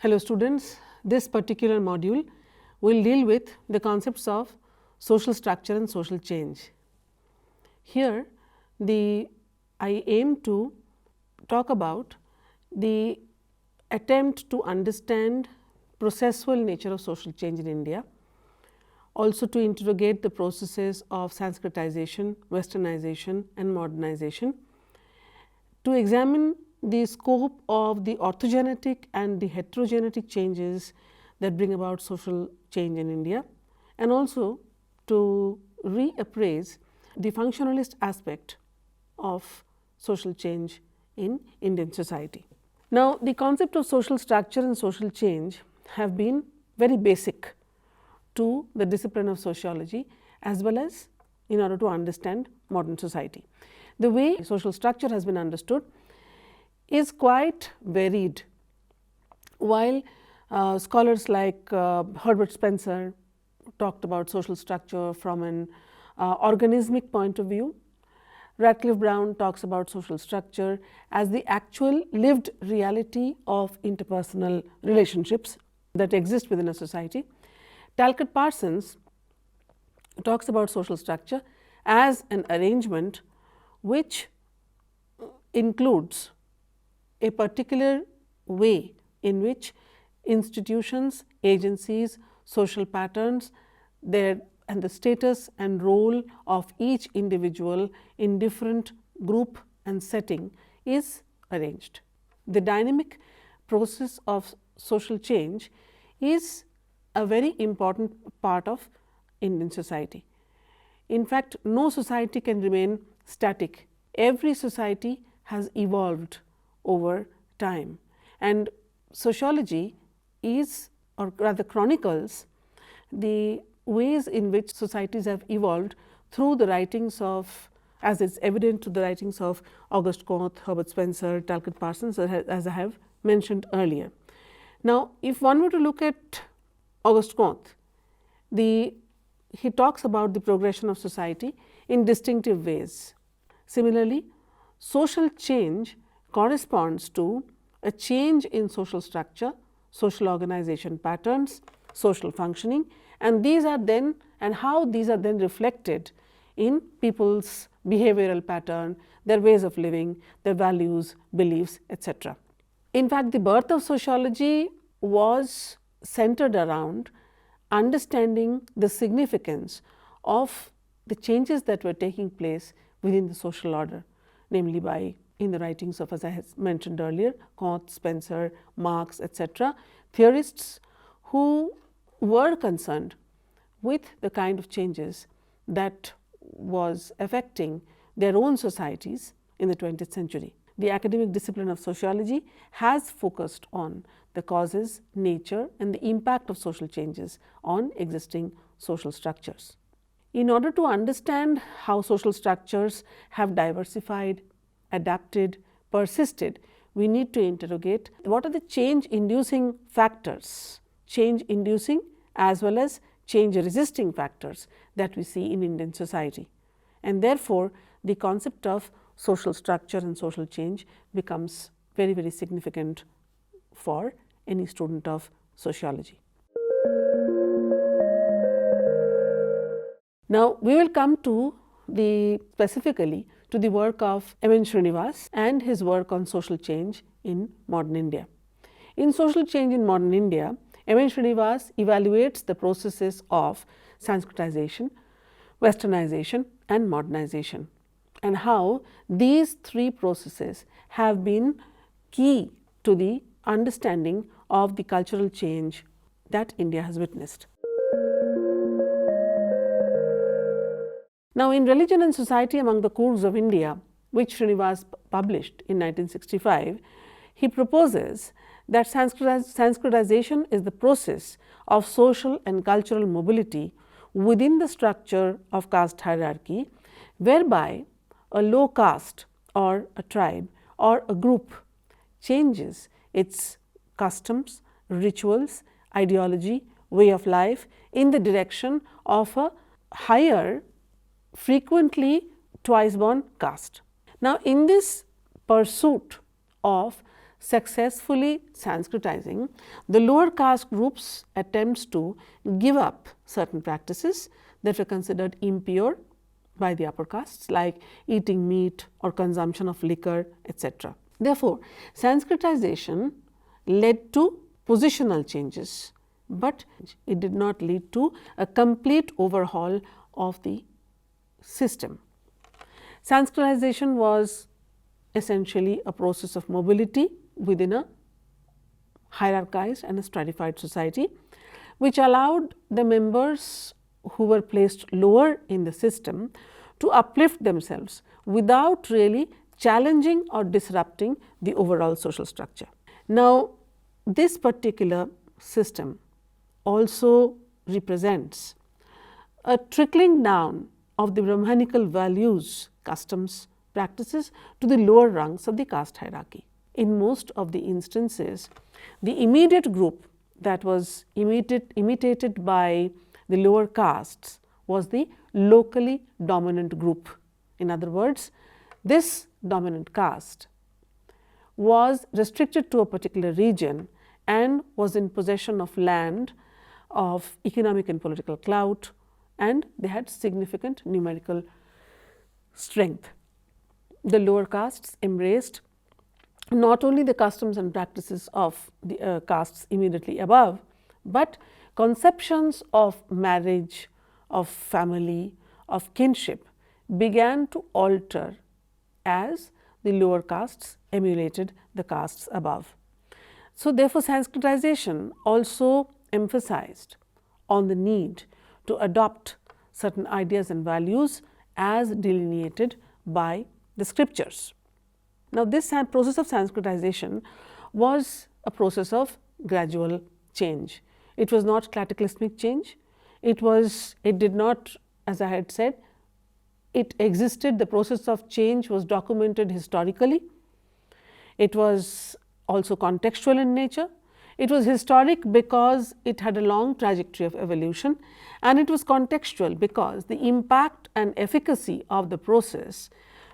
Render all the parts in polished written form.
Hello students, this particular module will deal with the concepts of social structure and social change. Here I aim to talk about the attempt to understand processual nature of social change in India, also to interrogate the processes of Sanskritization, Westernization and modernization, to examine the scope of the orthogenetic and the heterogenetic changes that bring about social change in India, and also to reappraise the functionalist aspect of social change in Indian society. Now, the concept of social structure and social change have been very basic to the discipline of sociology as well as in order to understand modern society. The way social structure has been understood is quite varied. While scholars like Herbert Spencer talked about social structure from an organismic point of view, Radcliffe Brown talks about social structure as the actual lived reality of interpersonal relationships that exist within a society. Talcott Parsons talks about social structure as an arrangement which includes a particular way in which institutions, agencies, social patterns, and the status and role of each individual in different group and setting is arranged. The dynamic process of social change is a very important part of Indian society. In fact, no society can remain static. Every society has evolved over time, and sociology is, or rather chronicles, the ways in which societies have evolved through the writings of, as is evident to the writings of Auguste Comte, Herbert Spencer, Talcott Parsons, as I have mentioned earlier. Now, if one were to look at Auguste Comte, he talks about the progression of society in distinctive ways. Similarly, social change corresponds to a change in social structure, social organization patterns, social functioning, and how these are then reflected in people's behavioral pattern, their ways of living, their values, beliefs, etc. In fact, the birth of sociology was centered around understanding the significance of the changes that were taking place within the social order, namely in the writings of, as I mentioned earlier, Comte, Spencer, Marx, etc., theorists who were concerned with the kind of changes that was affecting their own societies in the 20th century. The academic discipline of sociology has focused on the causes, nature and the impact of social changes on existing social structures. In order to understand how social structures have diversified, adapted, persisted, we need to interrogate what are the change inducing factors, change inducing as well as change resisting factors that we see in Indian society. And therefore, the concept of social structure and social change becomes very, very significant for any student of sociology. Now, we will come to specifically to the work of M.N. Srinivas and his work on social change in modern India. In Social Change in Modern India, M.N. Srinivas evaluates the processes of Sanskritization, Westernization and modernization, and how these three processes have been key to the understanding of the cultural change that India has witnessed. Now, in Religion and Society Among the Coorgs of India, which Srinivas published in 1965, he proposes that Sanskritization is the process of social and cultural mobility within the structure of caste hierarchy, whereby a low caste or a tribe or a group changes its customs, rituals, ideology, way of life in the direction of a higher, frequently twice born caste. Now, in this pursuit of successfully Sanskritizing, the lower caste groups attempts to give up certain practices that were considered impure by the upper castes, like eating meat or consumption of liquor, etc. Therefore, Sanskritization led to positional changes, but it did not lead to a complete overhaul of the system. Sanskritization was essentially a process of mobility within a hierarchized and a stratified society, which allowed the members who were placed lower in the system to uplift themselves without really challenging or disrupting the overall social structure. Now, this particular system also represents a trickling down of the Brahmanical values, customs, practices to the lower rungs of the caste hierarchy. In most of the instances, the immediate group that was imitated by the lower castes was the locally dominant group. In other words, this dominant caste was restricted to a particular region and was in possession of land, of economic and political clout, and they had significant numerical strength. The lower castes embraced not only the customs and practices of the castes immediately above, but conceptions of marriage, of family, of kinship began to alter as the lower castes emulated the castes above. So, therefore, Sanskritization also emphasized on the need to adopt certain ideas and values as delineated by the scriptures. Now, this process of Sanskritization was a process of gradual change. It was not cataclysmic change. It did not, as I had said, it existed. The process of change was documented historically. It was also contextual in nature. It was historic because it had a long trajectory of evolution, and it was contextual because the impact and efficacy of the process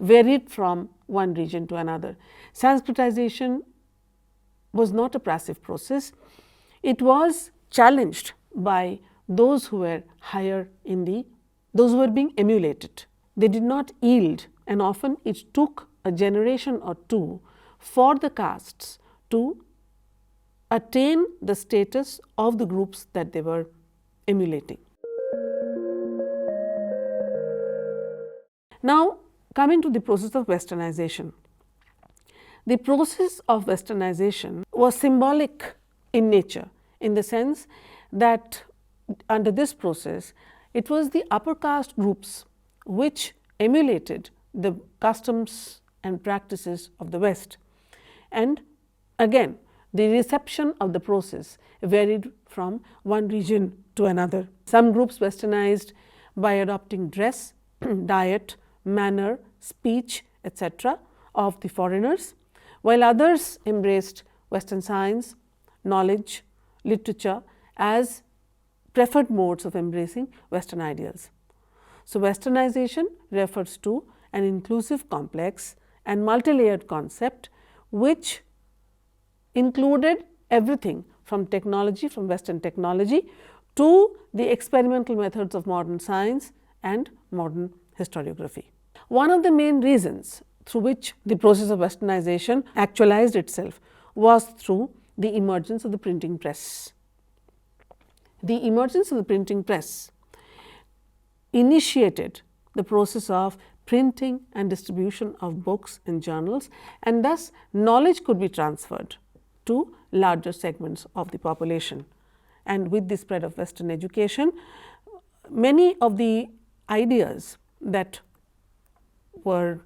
varied from one region to another. Sanskritization was not a passive process. It was challenged by those who were higher in those who were being emulated. They did not yield, and often it took a generation or two for the castes to attain the status of the groups that they were emulating. Now, coming to the process of westernization. The process of westernization was symbolic in nature, in the sense that under this process, it was the upper caste groups which emulated the customs and practices of the West. And again, the reception of the process varied from one region to another. Some groups westernized by adopting dress, diet, manner, speech, etc. of the foreigners, while others embraced Western science, knowledge, literature as preferred modes of embracing Western ideals. So, westernization refers to an inclusive, complex and multi-layered concept which included everything from technology, from Western technology to the experimental methods of modern science and modern historiography. One of the main reasons through which the process of westernization actualized itself was through the emergence of the printing press. The emergence of the printing press initiated the process of printing and distribution of books and journals, and thus knowledge could be transferred to larger segments of the population. And with the spread of Western education, many of the ideas that were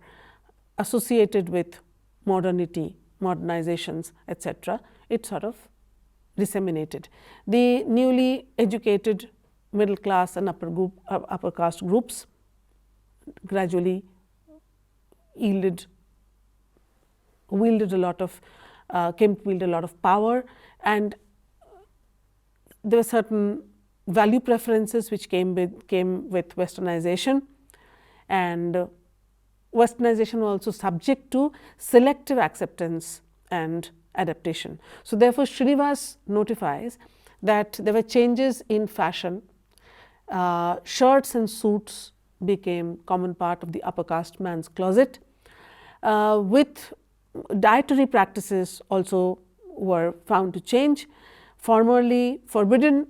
associated with modernity, modernizations, etc., it sort of disseminated. The newly educated middle class and upper caste groups gradually wielded a lot of came to wield a lot of power, and there were certain value preferences which came with westernization, and westernization was also subject to selective acceptance and adaptation. So, therefore, Srinivas notifies that there were changes in fashion. Shirts and suits became common part of the upper caste man's closet, with dietary practices also were found to change. Formerly forbidden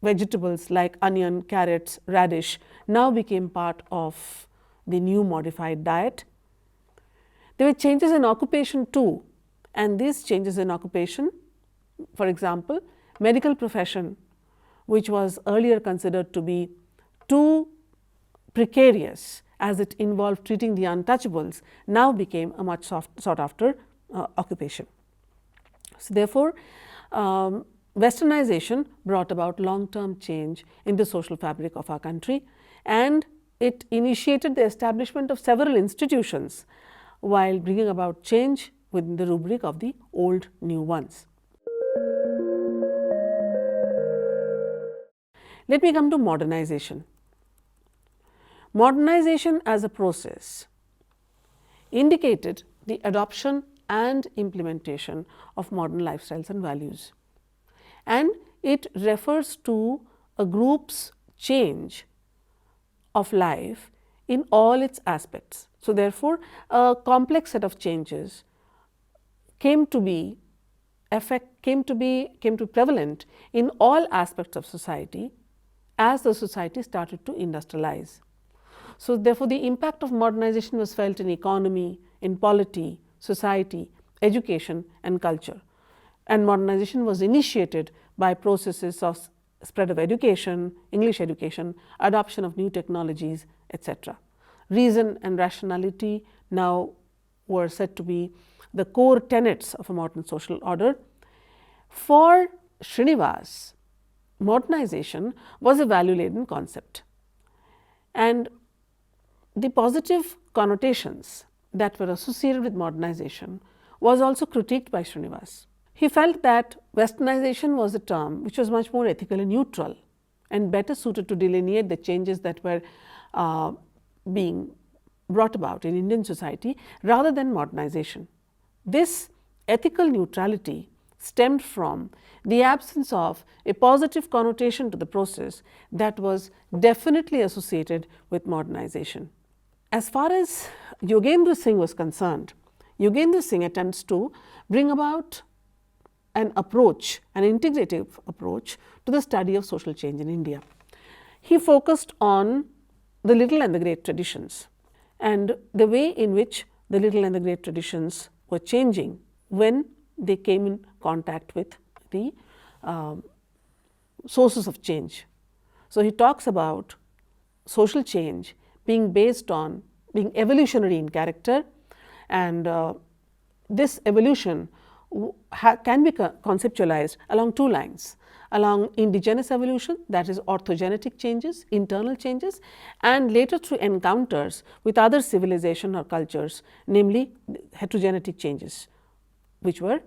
vegetables like onion, carrots, radish now became part of the new modified diet. There were changes in occupation too, and these changes in occupation, for example, medical profession, which was earlier considered to be too precarious as it involved treating the untouchables, now became a much sought after occupation. So, therefore, Westernization brought about long term change in the social fabric of our country, and it initiated the establishment of several institutions while bringing about change within the rubric of the old new ones. Let me come to modernization. Modernization as a process indicated the adoption and implementation of modern lifestyles and values, and it refers to a group's change of life in all its aspects. So, therefore, a complex set of changes came to be prevalent in all aspects of society as the society started to industrialize. So, therefore, the impact of modernization was felt in economy, in polity, society, education and culture, and modernization was initiated by processes of spread of education, English education, adoption of new technologies, etc. Reason and rationality now were said to be the core tenets of a modern social order. For Srinivas, modernization was a value-laden concept, and the positive connotations that were associated with modernization was also critiqued by Srinivas. He felt that Westernization was a term which was much more ethically neutral and better suited to delineate the changes that were being brought about in Indian society rather than modernization. This ethical neutrality stemmed from the absence of a positive connotation to the process that was definitely associated with modernization. As far as Yogendra Singh was concerned, Yogendra Singh attempts to bring about an approach, an integrative approach to the study of social change in India. He focused on the little and the great traditions and the way in which the little and the great traditions were changing when they came in contact with the sources of change. So, he talks about social change being based on being evolutionary in character, and this evolution can be conceptualized along two lines: along indigenous evolution, that is orthogenetic changes, internal changes, and later through encounters with other civilization or cultures, namely heterogenetic changes, which were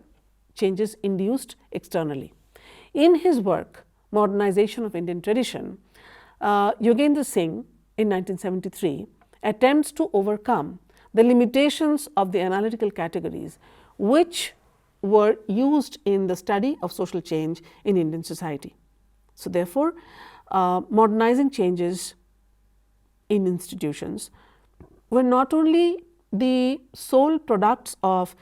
changes induced externally. In his work Modernization of Indian Tradition, Yogendra Singh in 1973 attempts to overcome the limitations of the analytical categories which were used in the study of social change in Indian society. So, therefore, modernizing changes in institutions were not only the sole products of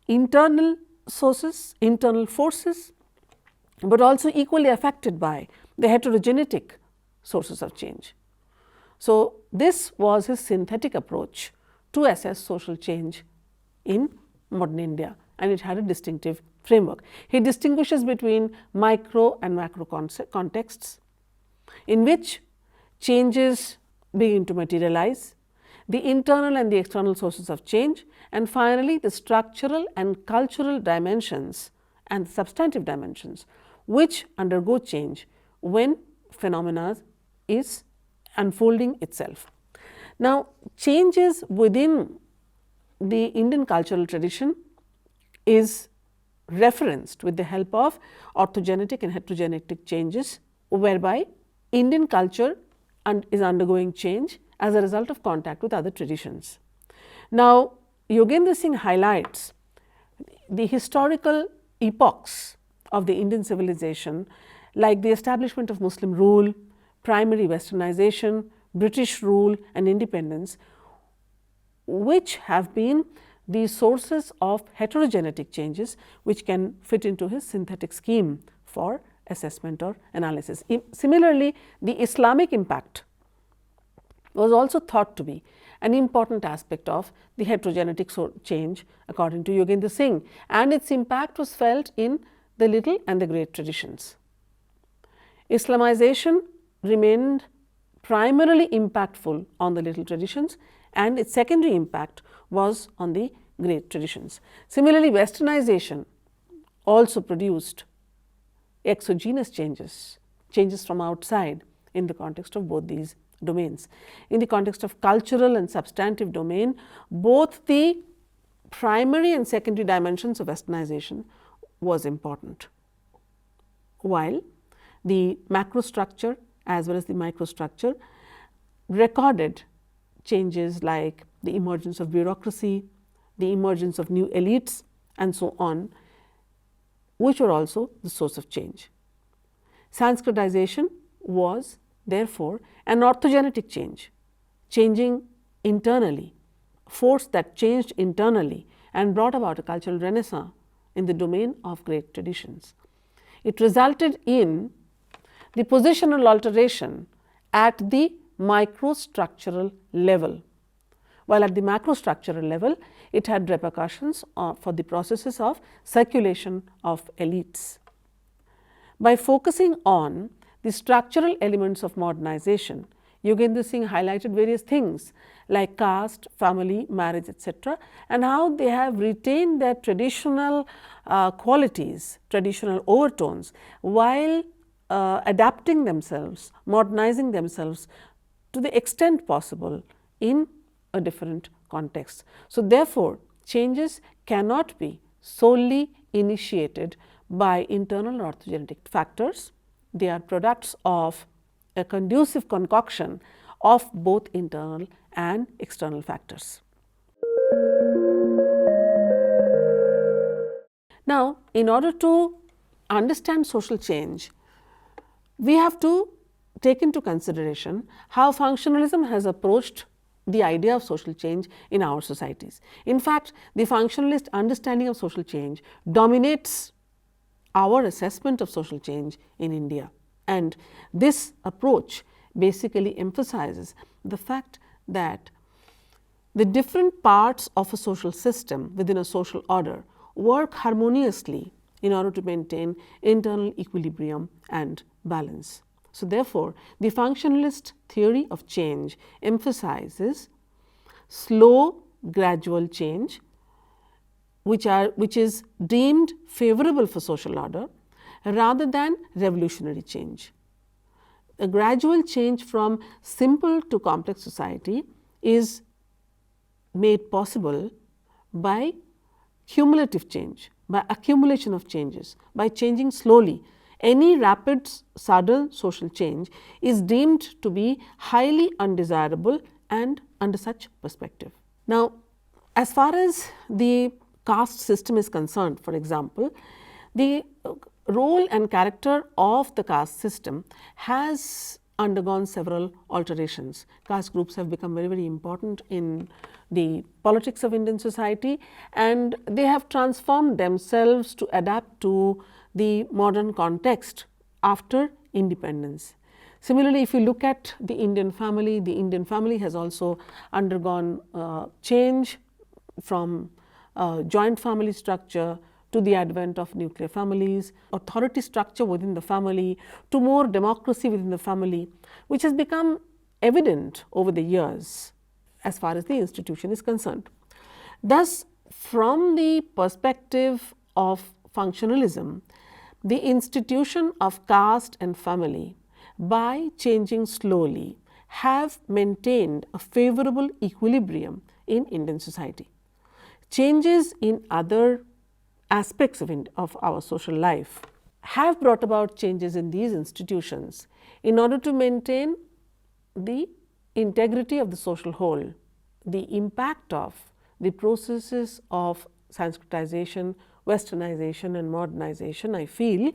internal sources, internal forces, but also equally affected by the heterogenetic sources of change. So, this was his synthetic approach to assess social change in modern India, and it had a distinctive framework. He distinguishes between micro and macro contexts in which changes begin to materialize, the internal and the external sources of change, and finally, the structural and cultural dimensions and substantive dimensions which undergo change when phenomena is unfolding itself. Now, changes within the Indian cultural tradition is referenced with the help of orthogenetic and heterogenetic changes, whereby Indian culture is undergoing change as a result of contact with other traditions. Now, Yogendra Singh highlights the historical epochs of the Indian civilization, like the establishment of Muslim rule, primary westernization, British rule and independence, which have been the sources of heterogenetic changes which can fit into his synthetic scheme for assessment or analysis. Similarly, the Islamic impact was also thought to be an important aspect of the heterogenetic change according to Yogendra Singh, and its impact was felt in the little and the great traditions. Islamization remained primarily impactful on the little traditions, and its secondary impact was on the great traditions. Similarly, westernization also produced exogenous changes, changes from outside in the context of both these domains. In the context of cultural and substantive domain, both the primary and secondary dimensions of westernization was important, while the macrostructure as well as the microstructure recorded changes like the emergence of bureaucracy, the emergence of new elites and so on, which were also the source of change. Sanskritization was therefore an orthogenetic change, changing internally, force that changed internally and brought about a cultural renaissance in the domain of great traditions. It resulted in the positional alteration at the microstructural level, while at the macrostructural level it had repercussions for the processes of circulation of elites. By focusing on the structural elements of modernization, Yogendra Singh highlighted various things like caste, family, marriage, etc., and how they have retained their traditional qualities, traditional overtones, while adapting themselves, modernizing themselves to the extent possible in a different context. So, therefore, changes cannot be solely initiated by internal or orthogenetic factors. They are products of a conducive concoction of both internal and external factors. Now, in order to understand social change, we have to take into consideration how functionalism has approached the idea of social change in our societies. In fact, the functionalist understanding of social change dominates our assessment of social change in India, and this approach basically emphasizes the fact that the different parts of a social system within a social order work harmoniously in order to maintain internal equilibrium and balance. So, therefore, the functionalist theory of change emphasizes slow gradual change which is deemed favorable for social order rather than revolutionary change. A gradual change from simple to complex society is made possible by cumulative change, by accumulation of changes, by changing slowly. Any rapid sudden social change is deemed to be highly undesirable and under such perspective. Now, as far as the caste system is concerned, for example, the role and character of the caste system has undergone several alterations. Caste groups have become very, very important in the politics of Indian society, and they have transformed themselves to adapt to the modern context after independence. Similarly, if you look at the Indian family has also undergone change from joint family structure to the advent of nuclear families, authority structure within the family, to more democracy within the family, which has become evident over the years as far as the institution is concerned. Thus, from the perspective of functionalism, the institution of caste and family, by changing slowly, have maintained a favorable equilibrium in Indian society. Changes in other aspects of our social life have brought about changes in these institutions in order to maintain the integrity of the social whole. The impact of the processes of Sanskritization westernization and modernization, I feel,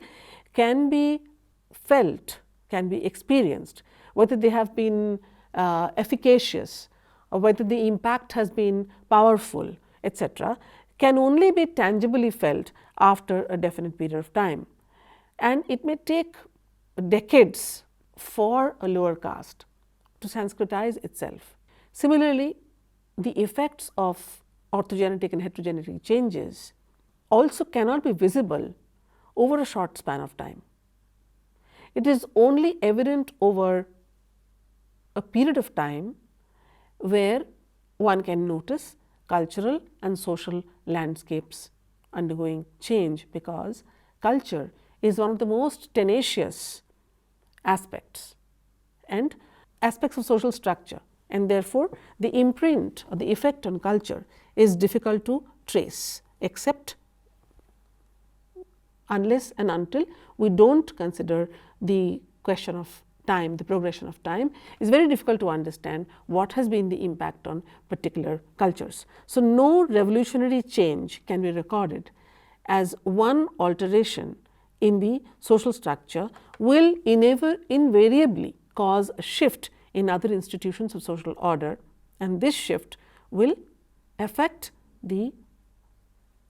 can be felt, can be experienced, whether they have been efficacious or whether the impact has been powerful, etc., can only be tangibly felt after a definite period of time. And it may take decades for a lower caste to Sanskritize itself. Similarly, the effects of orthogenetic and heterogenetic changes also cannot be visible over a short span of time. It is only evident over a period of time where one can notice cultural and social landscapes undergoing change, because culture is one of the most tenacious aspects and aspects of social structure, and therefore, the imprint or the effect on culture is difficult to trace, except unless and until we do not consider the question of time, the progression of time. It is very difficult to understand what has been the impact on particular cultures. So, no revolutionary change can be recorded as one alteration in the social structure will invariably cause a shift in other institutions of social order, and this shift will affect the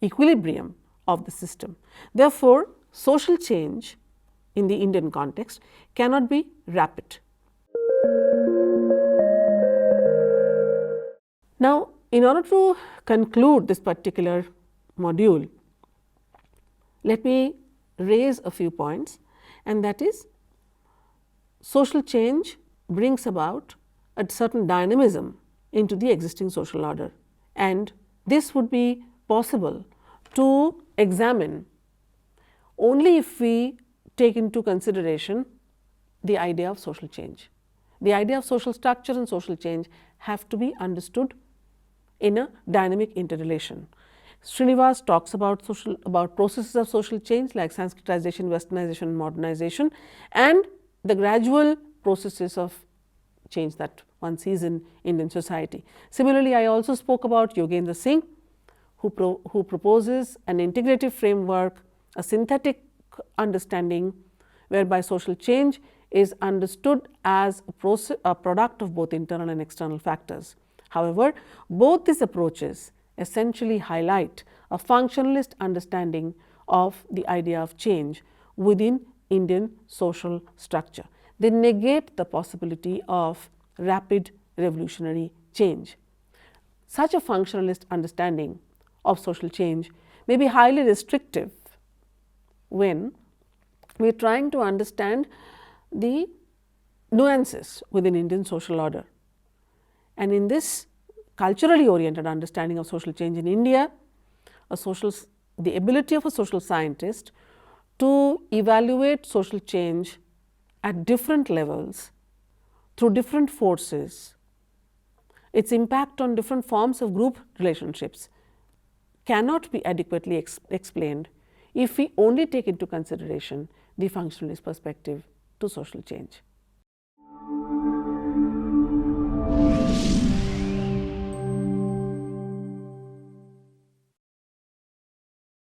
equilibrium of the system. Therefore, social change in the Indian context cannot be rapid. Now, in order to conclude this particular module, let me raise a few points, and that is, social change brings about a certain dynamism into the existing social order, and this would be possible to examine only if we take into consideration the idea of social change. The idea of social structure and social change have to be understood in a dynamic interrelation. Srinivas talks about processes of social change like Sanskritization, westernization and modernization, and the gradual processes of change that one sees in Indian society. Similarly, I also spoke about Yogendra Singh, who proposes an integrative framework, a synthetic understanding whereby social change is understood as a product of both internal and external factors. However, both these approaches essentially highlight a functionalist understanding of the idea of change within Indian social structure. They negate the possibility of rapid revolutionary change. Such a functionalist understanding of social change may be highly restrictive when we are trying to understand the nuances within Indian social order. And in this culturally oriented understanding of social change in India, the ability of a social scientist to evaluate social change at different levels through different forces, its impact on different forms of group relationships cannot be adequately explained if we only take into consideration the functionalist perspective to social change.